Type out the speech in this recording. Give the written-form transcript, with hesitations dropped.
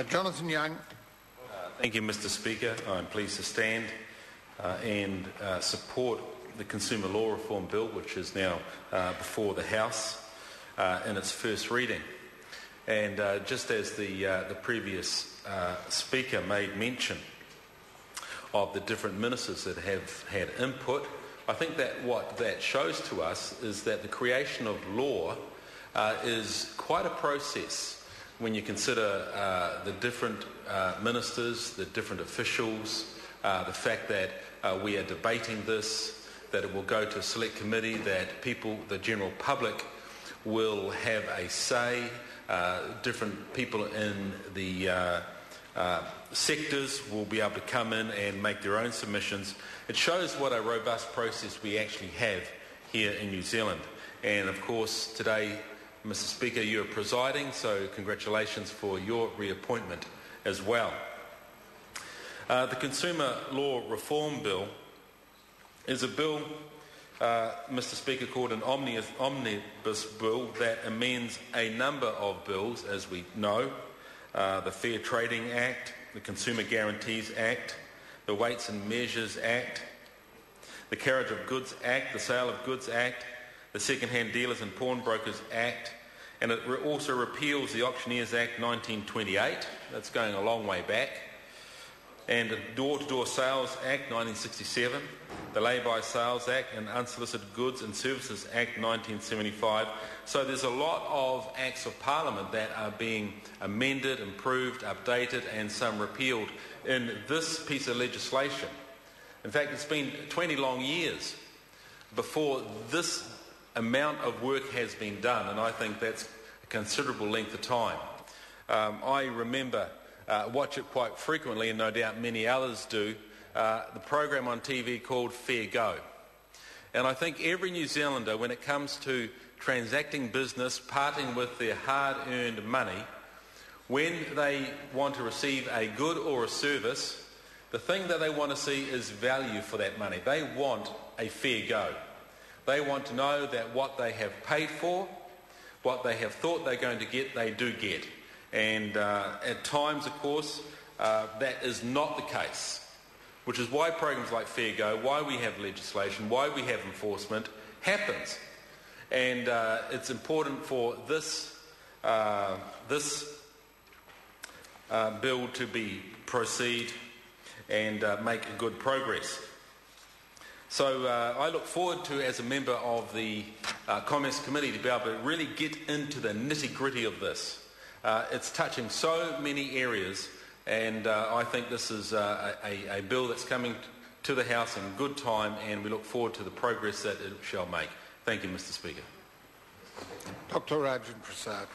Jonathan Young. Thank you, Mr. Speaker. I'm pleased to stand and support the Consumer Law Reform Bill, which is now before the House in its first reading. And just as the previous speaker made mention of the different ministers that have had input, I think that what that shows to us is that the creation of law is quite a process when you consider the different ministers, the different officials, the fact that we are debating this, that it will go to a select committee, that people, the general public, will have a say, different people in the sectors will be able to come in and make their own submissions. It shows what a robust process we actually have here in New Zealand. And of course, today, Mr. Speaker, you are presiding, so congratulations for your reappointment as well. The Consumer Law Reform Bill is a bill, Mr. Speaker, called an omnibus bill that amends a number of bills, as we know, the Fair Trading Act, the Consumer Guarantees Act, the Weights and Measures Act, the Carriage of Goods Act, the Sale of Goods Act, the Second-Hand Dealers and Pawnbrokers Act, and it also repeals the Auctioneers Act 1928, that's going a long way back, and the Door-to-Door Sales Act 1967, the Lay-by Sales Act and Unsolicited Goods and Services Act 1975. So there's a lot of acts of Parliament that are being amended, improved, updated, and some repealed in this piece of legislation. In fact, it's been 20 long years before this amount of work has been done, and I think that's a considerable length of time. I remember watch it quite frequently, and no doubt many others do, the program on TV called Fair Go. And I think every New Zealander, when it comes to transacting business, parting with their hard-earned money, when they want to receive a good or a service, the thing that they want to see is value for that money. They want a fair go. They want to know that what they have paid for, what they have thought they're going to get, they do get. And at times, of course, that is not the case, which is why programs like Fair Go, why we have legislation, why we have enforcement, happens. And it's important for this bill to proceed and make good progress. So I look forward to, as a member of the Commerce Committee, to be able to really get into the nitty-gritty of this. It's touching so many areas, and I think this is a bill that's coming to the House in good time, and we look forward to the progress that it shall make. Thank you, Mr. Speaker. Dr. Rajan Prasad.